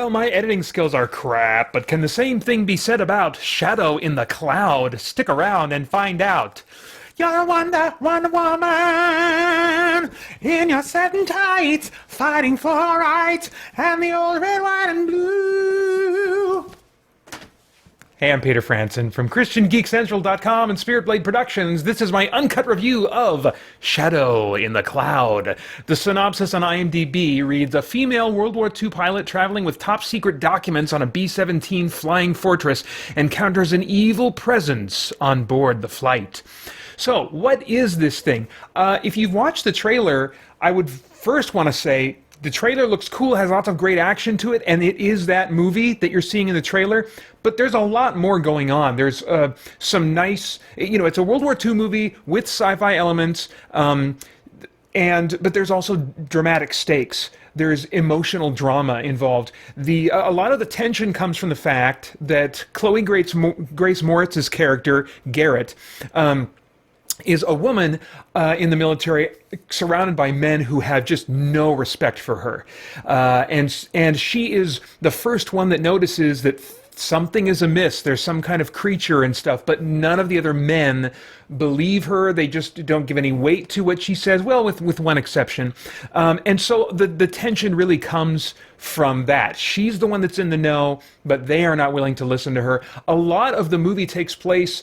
Well, my editing skills are crap, but can the same thing be said about Shadow in the Cloud? Stick around and find out. You're a Wonder Woman in your satin tights, fighting for rights and the old red, white, and blue. Hey, I'm Peter Franson from christiangeekcentral.com and Spirit Blade Productions. This is my uncut review of Shadow in the Cloud. The synopsis on IMDb reads, a female World War II pilot traveling with top-secret documents on a B-17 Flying Fortress encounters an evil presence on board the flight. So, what is this thing? If you've watched the trailer, I would first want to say, the trailer looks cool, has lots of great action to it, and it is that movie that you're seeing in the trailer, but there's a lot more going on. There's some nice, it's a World War II movie with sci-fi elements, but there's also dramatic stakes. There's emotional drama involved. A lot of the tension comes from the fact that Chloe Grace Moritz's character, Garrett, is a woman in the military surrounded by men who have just no respect for her. And she is the first one that notices that something is amiss. There's some kind of creature and stuff, but none of the other men believe her. They just don't give any weight to what she says, well, with one exception. And so the tension really comes from that. She's the one that's in the know, but they are not willing to listen to her. A lot of the movie takes place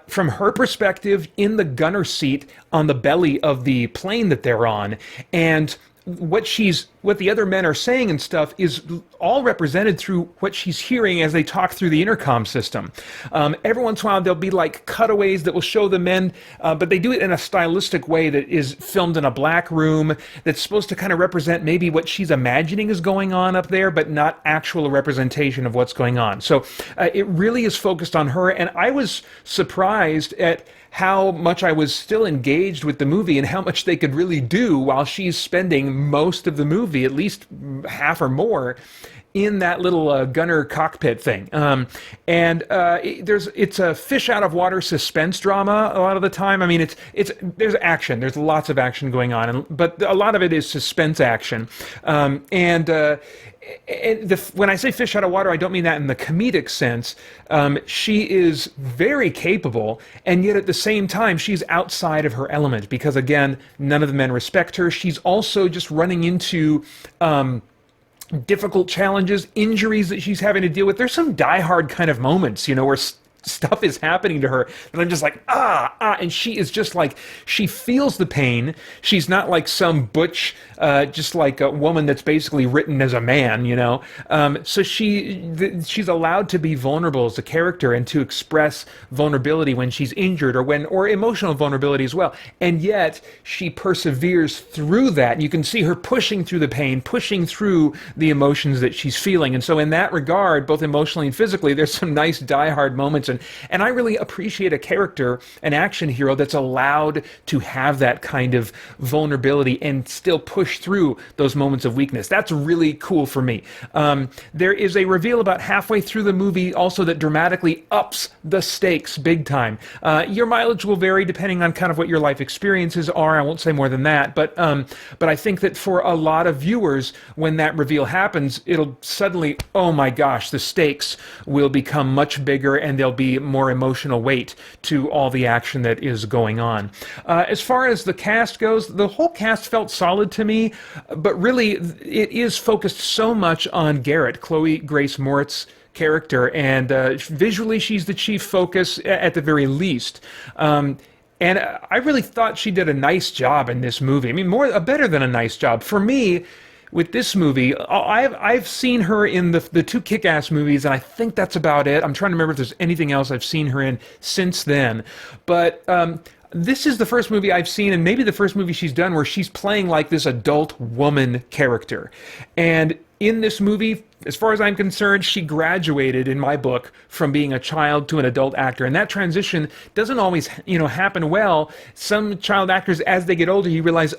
from her perspective in the gunner seat on the belly of the plane that they're on. And what the other men are saying and stuff is all represented through what she's hearing as they talk through the intercom system. Every once in a while there'll be like cutaways that will show the men, but they do it in a stylistic way that is filmed in a black room that's supposed to kind of represent maybe what she's imagining is going on up there, but not actual representation of what's going on. So it really is focused on her, and I was surprised at how much I was still engaged with the movie and how much they could really do while she's spending most of the movie, at least half or more, in that little gunner cockpit thing. It's a fish out of water suspense drama a lot of the time. I mean, there's action. There's lots of action going on, but a lot of it is suspense action. When I say fish out of water, I don't mean that in the comedic sense. She is very capable, and yet at the same time, she's outside of her element because, again, none of the men respect her. She's also just running into difficult challenges, injuries that she's having to deal with. There's some die-hard kind of moments, where stuff is happening to her, and I'm just like, and she is just like, she feels the pain. She's not like some butch, just like a woman that's basically written as a man, so she's allowed to be vulnerable as a character and to express vulnerability when she's injured or emotional vulnerability as well, and yet she perseveres through that, and you can see her pushing through the pain, pushing through the emotions that she's feeling. And so in that regard, both emotionally and physically, there's some nice die-hard moments. And I really appreciate a character, an action hero, that's allowed to have that kind of vulnerability and still push through those moments of weakness. That's really cool for me. There is a reveal about halfway through the movie also that dramatically ups the stakes big time. Your mileage will vary depending on kind of what your life experiences are. I won't say more than that, but I think that for a lot of viewers, when that reveal happens, it'll suddenly, oh my gosh, the stakes will become much bigger, and there'll be more emotional weight to all the action that is going on. As far as the cast goes, the whole cast felt solid to me, but really it is focused so much on Garrett, Chloe Grace Moritz's character, and visually she's the chief focus at the very least. And I really thought she did a nice job in this movie. I mean, better than a nice job. For me, with this movie, I've seen her in the two Kick-Ass movies, and I think that's about it. I'm trying to remember if there's anything else I've seen her in since then. But this is the first movie I've seen, and maybe the first movie she's done, where she's playing like this adult woman character. And in this movie, as far as I'm concerned, she graduated, in my book, from being a child to an adult actor. And that transition doesn't always, happen well. Some child actors, as they get older, you realize,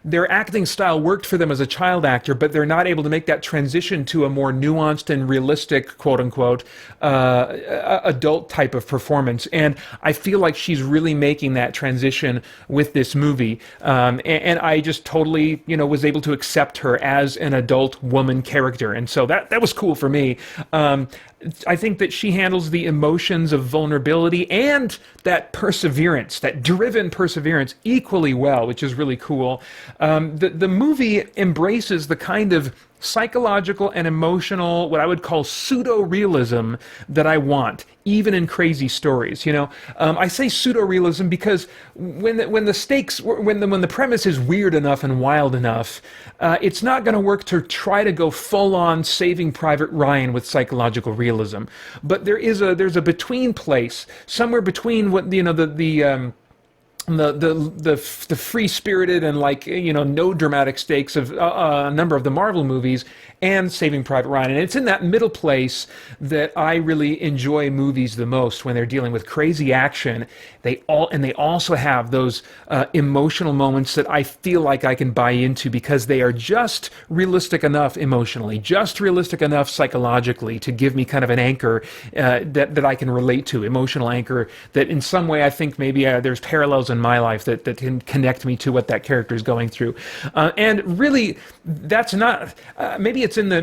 their acting style worked for them as a child actor, but they're not able to make that transition to a more nuanced and realistic, quote-unquote, adult type of performance. And I feel like she's really making that transition with this movie. And I just totally, was able to accept her as an adult woman character. And So that was cool for me. I think that she handles the emotions of vulnerability and that perseverance, that driven perseverance, equally well, which is really cool. The movie embraces the kind of psychological and emotional, what I would call pseudo-realism that I want, even in crazy stories. I say pseudo-realism because when the premise is weird enough and wild enough, it's not going to work to try to go full-on Saving Private Ryan with psychological realism. But there's a between place, somewhere between what the free-spirited and no dramatic stakes of a number of the Marvel movies and Saving Private Ryan. And it's in that middle place that I really enjoy movies the most, when they're dealing with crazy action. They also have those emotional moments that I feel like I can buy into, because they are just realistic enough emotionally, just realistic enough psychologically to give me kind of an anchor that I can relate to, emotional anchor that in some way I think maybe there's parallels in my life that can connect me to what that character is going through. And really, that's not maybe it's in the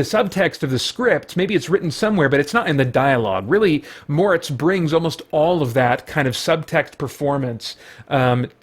subtext of the script. Maybe it's written somewhere, but it's not in the dialogue. Really, Moritz brings almost all of that kind of subtext performance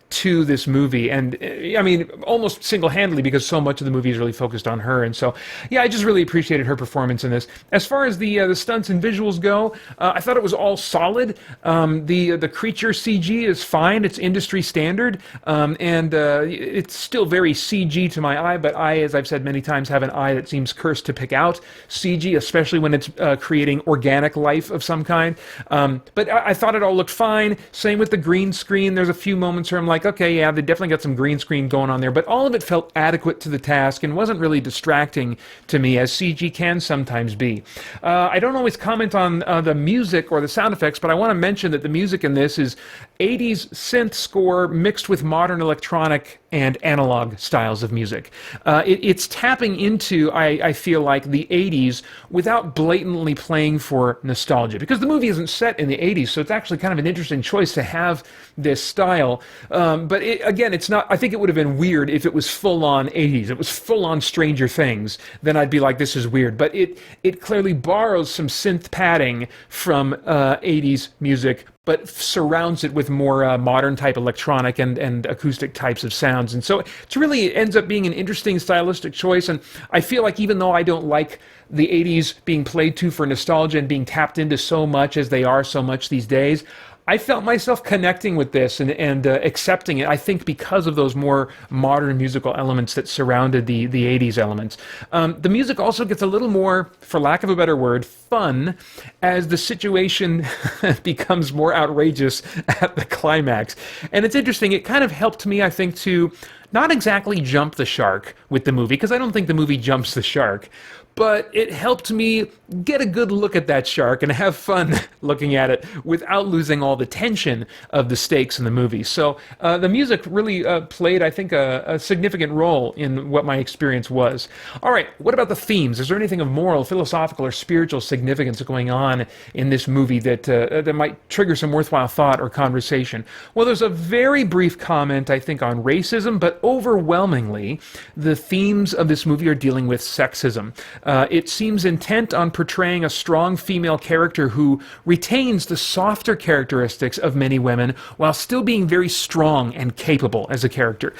to this movie, and I mean almost single-handedly, because so much of the movie is really focused on her. And so yeah, I just really appreciated her performance in this. As far as the stunts and visuals go, I thought it was all solid. The creature CG is fine, it's industry standard, and it's still very CG to my eye, but I, as I've said many times, have an eye that seems cursed to pick out CG, especially when it's creating organic life of some kind. But I thought it all looked fine. Same with the green screen. There's a few moments where I'm like, okay, yeah, they definitely got some green screen going on there, but all of it felt adequate to the task and wasn't really distracting to me, as CG can sometimes be. I don't always comment on the music or the sound effects, but I want to mention that the music in this is 80s synth score mixed with modern electronic and analog styles of music. It's tapping into, I feel like, the 80s without blatantly playing for nostalgia, because the movie isn't set in the 80s, so it's actually kind of an interesting choice to have this style. But again, it's not. I think it would have been weird if it was full-on 80s. It was full-on Stranger Things. Then I'd be like, this is weird. But it clearly borrows some synth padding from 80s music, but surrounds it with more modern type electronic and acoustic types of sounds. And so it really ends up being an interesting stylistic choice. And I feel like, even though I don't like the 80s being played to for nostalgia and being tapped into so much as they are so much these days, I felt myself connecting with this and accepting it, I think, because of those more modern musical elements that surrounded the 80s elements. The music also gets a little more, for lack of a better word, fun as the situation becomes more outrageous at the climax. And it's interesting, it kind of helped me, I think, to not exactly jump the shark with the movie, because I don't think the movie jumps the shark, but it helped me get a good look at that shark and have fun looking at it without losing all the tension of the stakes in the movie. So the music really played, I think, a significant role in what my experience was. All right, what about the themes? Is there anything of moral, philosophical, or spiritual significance going on in this movie that might trigger some worthwhile thought or conversation? Well, there's a very brief comment, I think, on racism, but overwhelmingly, the themes of this movie are dealing with sexism. It seems intent on portraying a strong female character who retains the softer characteristics of many women while still being very strong and capable as a character.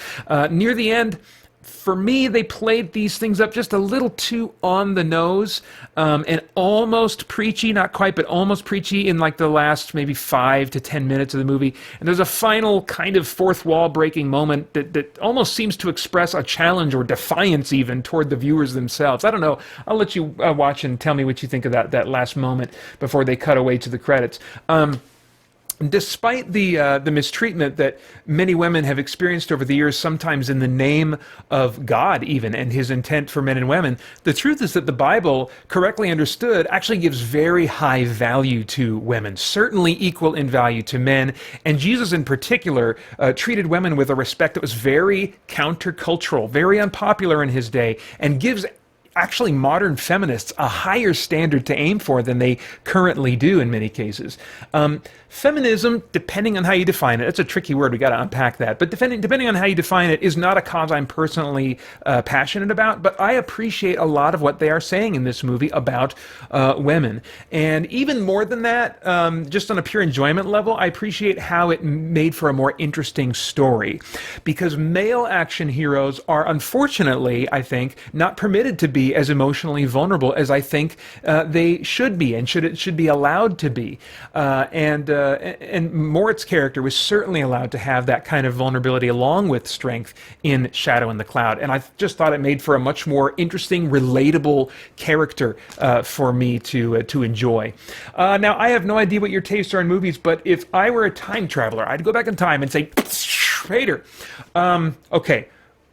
Near the end, for me, they played these things up just a little too on the nose, and almost preachy, not quite, but almost preachy in like the last maybe 5 to 10 minutes of the movie. And there's a final kind of fourth wall breaking moment that almost seems to express a challenge or defiance even toward the viewers themselves. I don't know. I'll let you watch and tell me what you think of that last moment before they cut away to the credits. Despite the mistreatment that many women have experienced over the years, sometimes in the name of God even, and his intent for men and women, the truth is that the Bible, correctly understood, actually gives very high value to women, certainly equal in value to men. And Jesus in particular treated women with a respect that was very countercultural, very unpopular in his day, and gives actually modern feminists a higher standard to aim for than they currently do in many cases. Feminism, depending on how you define it, it's a tricky word, we got to unpack that, but depending on how you define it, is not a cause I'm personally passionate about, but I appreciate a lot of what they are saying in this movie about women. And even more than that, just on a pure enjoyment level, I appreciate how it made for a more interesting story. Because male action heroes are, unfortunately, I think, not permitted to be as emotionally vulnerable as I think they should be, and should be allowed to be. And Morit's character was certainly allowed to have that kind of vulnerability along with strength in Shadow in the Cloud. And I just thought it made for a much more interesting, relatable character for me to enjoy. Now, I have no idea what your tastes are in movies, but if I were a time traveler, I'd go back in time and say, Vader, okay,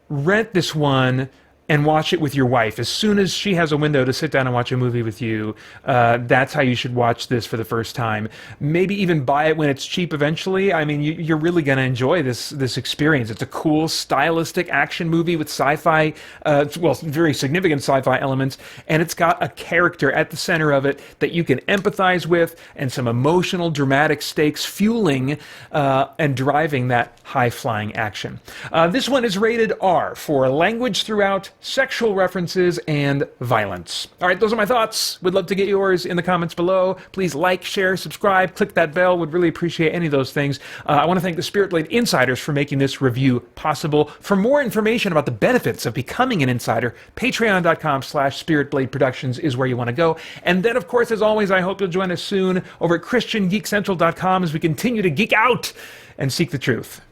rent this one and watch it with your wife. As soon as she has a window to sit down and watch a movie with you, that's how you should watch this for the first time. Maybe even buy it when it's cheap eventually. I mean, you're really going to enjoy this experience. It's a cool, stylistic action movie with sci-fi, very significant sci-fi elements, and it's got a character at the center of it that you can empathize with, and some emotional, dramatic stakes fueling and driving that high-flying action. This one is rated R for language throughout, sexual references, and violence. All right, those are my thoughts. Would love to get yours in the comments below. Please like, share, subscribe, click that bell. Would really appreciate any of those things. I want to thank the Spirit Blade Insiders for making this review possible. For more information about the benefits of becoming an insider, patreon.com/SpiritBlade Productions is where you want to go. And then, of course, as always, I hope you'll join us soon over at christiangeekcentral.com as we continue to geek out and seek the truth.